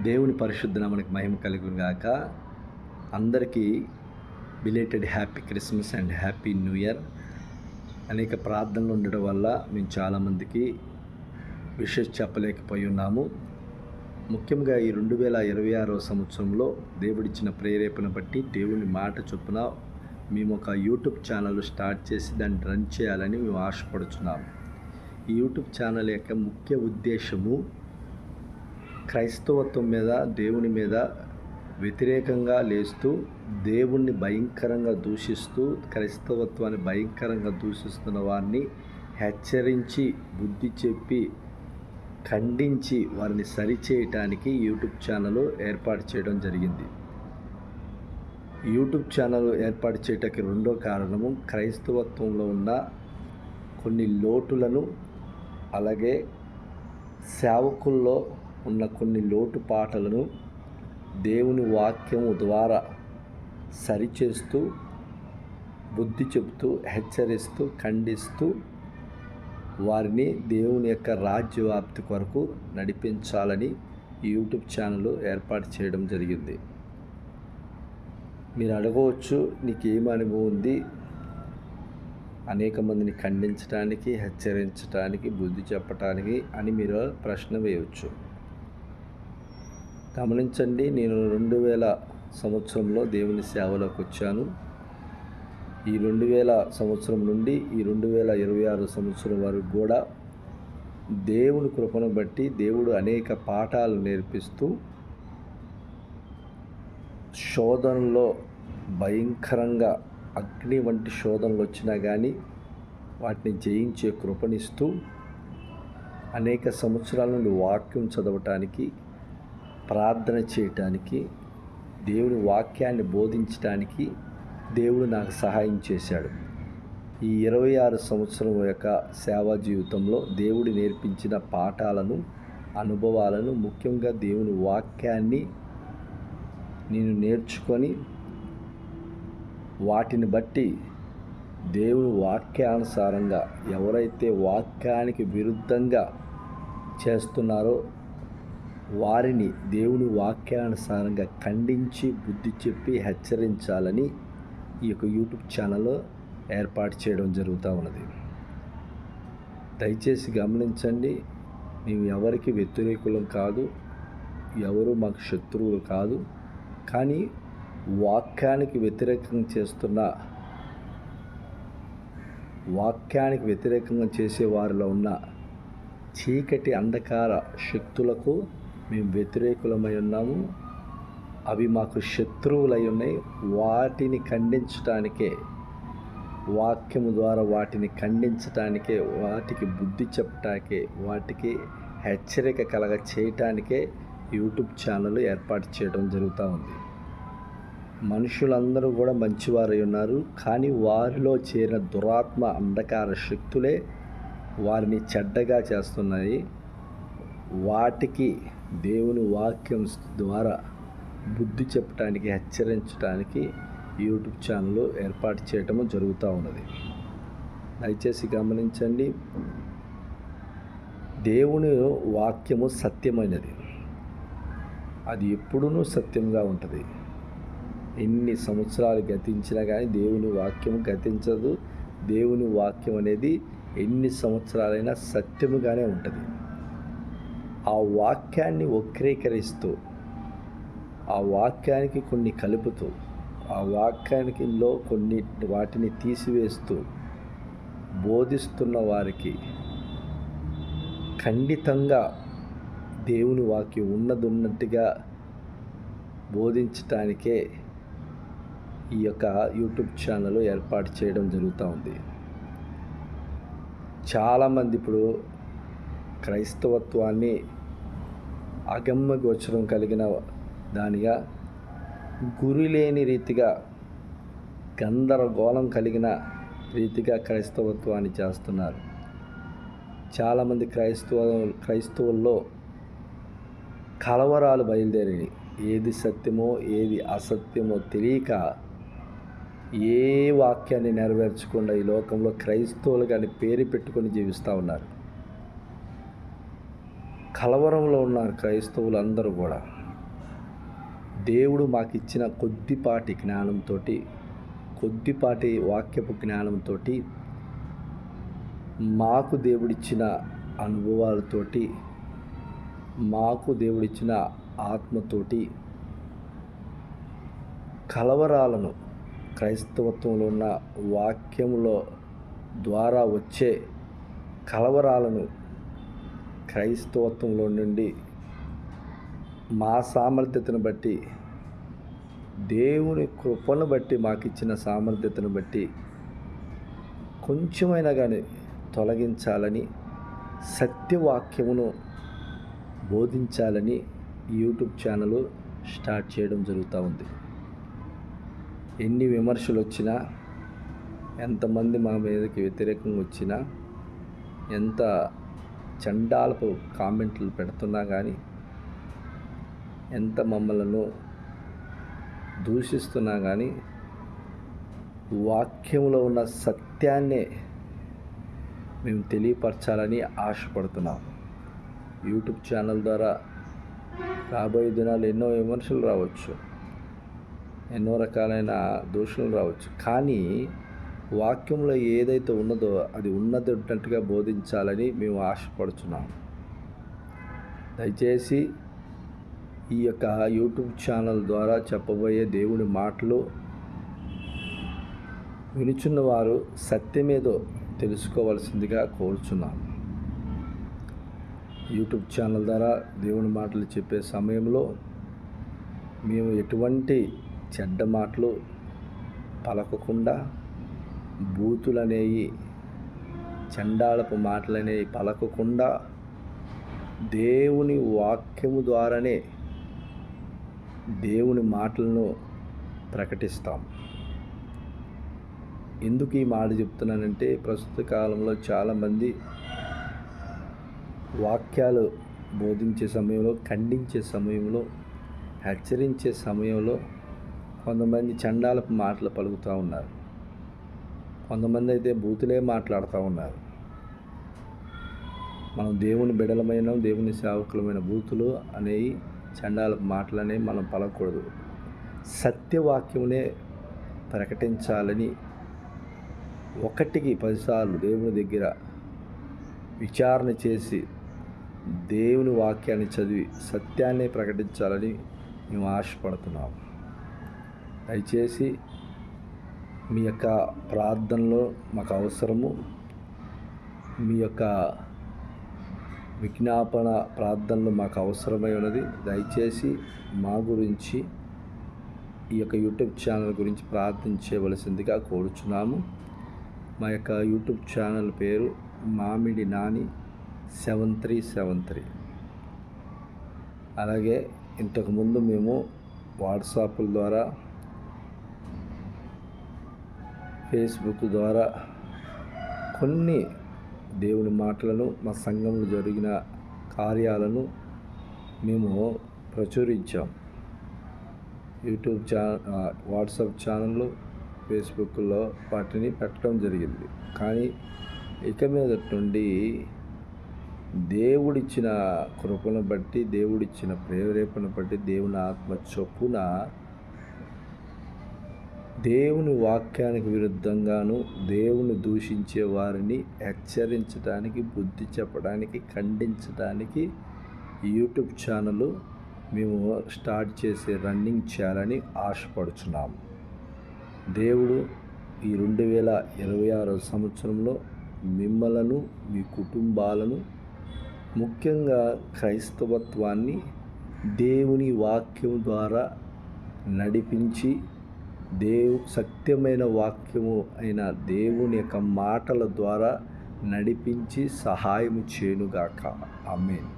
దేవుని పరిశుద్ధ నామమునకు మహిమ కలుగును గాక. అందరికీ belated happy Christmas and happy new year. అనేక ప్రార్థనలు ఉండడం వల్ల మేము చాలామందికి విషెస్ చెప్పలేకపోయి ఉన్నాము. ముఖ్యంగా ఈ 2026 సంవత్సరంలో దేవుడిచ్చిన ప్రేరేపణ బట్టి దేవుని మాట చొప్పున మేము ఒక యూట్యూబ్ ఛానల్ స్టార్ట్ చేసి దాన్ని రన్ చేయాలని మేము ఆశపడుతున్నాము. ఈ యూట్యూబ్ ఛానల్ యొక్క ముఖ్య ఉద్దేశము క్రైస్తవత్వం మీద, దేవుని మీద వ్యతిరేకంగా లేస్తూ, దేవుణ్ణి భయంకరంగా దూషిస్తూ, క్రైస్తవత్వాన్ని భయంకరంగా దూషిస్తున్న వారిని హెచ్చరించి, బుద్ధి చెప్పి, ఖండించి వారిని సరిచేయటానికి యూట్యూబ్ ఛానల్ ఏర్పాటు చేయడం జరిగింది. యూట్యూబ్ ఛానల్ ఏర్పాటు చేయటానికి రెండో కారణము క్రైస్తవత్వంలో ఉన్న కొన్ని లోటులను, అలాగే సేవకుల్లో ఉన్న కొన్ని లోటుపాటలను దేవుని వాక్యము ద్వారా సరిచేస్తూ, బుద్ధి చెబుతూ, హెచ్చరిస్తూ, ఖండిస్తూ వారిని దేవుని యొక్క రాజ్యవ్యాప్తి కొరకు నడిపించాలని యూట్యూబ్ ఛానల్ ఏర్పాటు చేయడం జరిగింది. మీరు అడగవచ్చు, నీకేం అనుభవం ఉంది? అనేక మందిని ఖండించడానికి, హెచ్చరించడానికి, బుద్ధి చెప్పటానికి అని మీరు ప్రశ్న వేయవచ్చు. గమనించండి, నేను 2000 సంవత్సరంలో దేవుని సేవలోకి వచ్చాను. ఈ 2000 సంవత్సరం నుండి ఈ 2026 సంవత్సరం వరకు కూడా దేవుని కృపను బట్టి దేవుడు అనేక పాఠాలు నేర్పిస్తూ, శోధనలో భయంకరంగా అగ్ని వంటి శోధనలు వచ్చినా కానీ వాటిని జయించే కృపనిస్తూ, అనేక సంవత్సరాల నుండి వాక్యం చదవటానికి, ప్రార్థన చేయటానికి, దేవుని వాక్యాన్ని బోధించడానికి దేవుడు నాకు సహాయం చేశాడు. ఈ 26 సంవత్సరం యొక్క సేవా జీవితంలో దేవుడు నేర్పించిన పాఠాలను, అనుభవాలను, ముఖ్యంగా దేవుని వాక్యాన్ని నేను నేర్చుకొని, వాటిని బట్టి దేవుని వాక్యానుసారంగా ఎవరైతే వాక్యానికి విరుద్ధంగా చేస్తున్నారో వారిని దేవుని వాక్యానుసారంగా ఖండించి, బుద్ధి చెప్పి, హెచ్చరించాలని ఈ యొక్క యూట్యూబ్ ఛానల్ ఏర్పాటు చేయడం జరుగుతూ ఉన్నది. దయచేసి గమనించండి, మేము ఎవరికి వ్యతిరేకులం కాదు, ఎవరు మాకు శత్రువులు కాదు. కానీ వాక్యానికి వ్యతిరేకంగా చేసే వారిలో ఉన్న చీకటి అంధకార శక్తులకు మేము వ్యతిరేకులమై ఉన్నాము. అవి మాకు శత్రువులై ఉన్నాయి. వాటిని ఖండించటానికే, వాక్యము ద్వారా వాటిని ఖండించటానికే, వాటికి బుద్ధి చెప్పటానికే, వాటికి హెచ్చరిక కలగ చేయటానికే యూట్యూబ్ ఛానల్ ఏర్పాటు చేయడం జరుగుతూ ఉంది. మనుషులందరూ కూడా మంచివారై ఉన్నారు, కానీ వారిలో చేరిన దురాత్మ అంధకార శక్తులే వారిని చెడ్డగా చేస్తున్నాయి. వాటికి దేవుని వాక్యం ద్వారా బుద్ధి చెప్పడానికి, హెచ్చరించడానికి యూట్యూబ్ ఛానల్ ఏర్పాటు చేయటము జరుగుతూ ఉన్నది. దయచేసి గమనించండి, దేవుని వాక్యము సత్యమైనది. అది ఎప్పుడూ సత్యంగా ఉంటుంది. ఎన్ని సంవత్సరాలు గతించినా కానీ దేవుని వాక్యం గతించదు. దేవుని వాక్యం అనేది ఎన్ని సంవత్సరాలైనా సత్యముగానే ఉంటుంది. ఆ వాక్యాన్ని వక్రీకరిస్తూ, ఆ వాక్యానికి కొన్ని కలుపుతూ, ఆ వాక్యానికిలో కొన్ని వాటిని తీసివేస్తూ బోధిస్తున్న వారికి ఖండితంగా దేవుని వాక్యం ఉన్నట్టుగా బోధించటానికే ఈ యొక్క యూట్యూబ్ ఛానల్ ఏర్పాటు చేయడం జరుగుతూ ఉంది. చాలామంది ఇప్పుడు క్రైస్తవత్వాన్ని అగమ్య గోచరం కలిగిన దానిగా, గురి లేని రీతిగా, గందరగోళం కలిగిన రీతిగా క్రైస్తవత్వాన్ని చేస్తున్నారు. చాలామంది క్రైస్తవుల్లో కలవరాలు బయలుదేరి, ఏది సత్యమో ఏది అసత్యమో తెలియక ఏ వాక్యాన్ని నెరవేర్చకుండా ఈ లోకంలో క్రైస్తవులు కానీ పేరు పెట్టుకొని జీవిస్తూ ఉన్నారు. కలవరంలో ఉన్నారు క్రైస్తవులు అందరూ కూడా. దేవుడు మాకిచ్చిన కొద్దిపాటి జ్ఞానంతో, కొద్దిపాటి వాక్యపు జ్ఞానంతో, మాకు దేవుడిచ్చిన అనుభవాలతోటి, మాకు దేవుడిచ్చిన ఆత్మతోటి కలవరాలను, క్రైస్తవత్వంలో ఉన్న వాక్యములో ద్వారా వచ్చే కలవరాలను క్రైస్తవత్వంలో నుండి మా సామర్థ్యతను బట్టి, దేవుని కృపను బట్టి, మాకిచ్చిన సామర్థ్యతను బట్టి కొంచెమైనా కానీ తొలగించాలని, సత్యవాక్యమును బోధించాలని యూట్యూబ్ ఛానల్ స్టార్ట్ చేయడం జరుగుతూ ఉంది. ఎన్ని విమర్శలు వచ్చినా, ఎంతమంది మా మీదకి వ్యతిరేకంగా వచ్చినా, ఎంత చండాలపు కామెంట్లు పెడుతున్నా కానీ, ఎంత మమ్మలను దూషిస్తున్నా కానీ, వాక్యంలో ఉన్న సత్యాన్నే మేము తెలియపరచాలని ఆశపడుతున్నాం. యూట్యూబ్ ఛానల్ ద్వారా రాబోయే దినాలు ఎన్నో విమర్శలు రావచ్చు, ఎన్నో రకాలైన దూషణలు రావచ్చు. కానీ వాక్యంలో ఏదైతే ఉన్నదో అది ఉన్నట్టుగా బోధించాలని మేము ఆశపడుతున్నాం. దయచేసి ఈ యొక్క యూట్యూబ్ ఛానల్ ద్వారా చెప్పబోయే దేవుని మాటలు వినుచున్న వారు సత్యమేదో తెలుసుకోవాల్సిందిగా కోరుచున్నాను. యూట్యూబ్ ఛానల్ ద్వారా దేవుని మాటలు చెప్పే సమయంలో మేము ఎటువంటి చెడ్డ మాటలు పలకకుండా, బూతులనేవి, చండాలపు మాటలనేవి పలకకుండా దేవుని వాక్యము ద్వారానే దేవుని మాటలను ప్రకటిస్తాం. ఎందుకు ఈ మాట చెప్తున్నానంటే, ప్రస్తుత కాలంలో చాలామంది వాక్యాలు బోధించే సమయంలో, ఖండించే సమయంలో, హెచ్చరించే సమయంలో కొంతమంది చండాలపు మాటలు పలుకుతూ ఉన్నారు. కొంతమంది అయితే బూతులే మాట్లాడుతూ ఉన్నారు. మనం దేవుని బిడలమైన, దేవుని సేవకులమైన బూతులు అనేవి, చండాలపు మాటలు అనేవి మనం పలకూడదు. సత్యవాక్యమునే ప్రకటించాలని 1కి 10 సార్లు దేవుని దగ్గర విచారణ చేసి, దేవుని వాక్యాన్ని చదివి సత్యాన్ని ప్రకటించాలని మేము ఆశపడుతున్నాము. దయచేసి మీ యొక్క ప్రార్థనలో మాకు అవసరము. మీ యొక్క విజ్ఞాపన ప్రార్థనలు మాకు అవసరమై ఉన్నది. దయచేసి మా గురించి, ఈ యొక్క యూట్యూబ్ ఛానల్ గురించి ప్రార్థించవలసిందిగా కోరుచున్నాము. మా యొక్క యూట్యూబ్ ఛానల్ పేరు మామిడి నాని 7373. అలాగే ఇంతకుముందు మేము వాట్సాప్ల ద్వారా, ఫేస్బుక్ ద్వారా కొన్ని దేవుని మాటలను, మా సంఘంలో జరిగిన కార్యాలను మేము ప్రచురించాం. యూట్యూబ్ వాట్సాప్ ఛానళ్ళు, ఫేస్బుక్లో వాటిని పెట్టడం జరిగింది. కానీ ఇక మీదటి నుండి దేవుడిచ్చిన కృపను బట్టి, దేవుడిచ్చిన ప్రేరేపణ బట్టి, దేవుని ఆత్మ చొప్పున దేవుని వాక్యానికి విరుద్ధంగాను, దేవుని దూషించే వారిని హెచ్చరించడానికి, బుద్ధి చెప్పడానికి, ఖండించడానికి యూట్యూబ్ ఛానల్ మేము స్టార్ట్ చేసి రన్నింగ్ చేయాలని ఆశపడుచున్నాము. దేవుడు ఈ 2026 సంవత్సరంలో మిమ్మలను, మీ కుటుంబాలను, ముఖ్యంగా క్రైస్తవత్వాన్ని దేవుని వాక్యం ద్వారా నడిపించి, సత్యమైన వాక్యము అయిన దేవుని యొక్క మాటల ద్వారా నడిపించి సహాయము చేయునుగాక. ఆమేన్.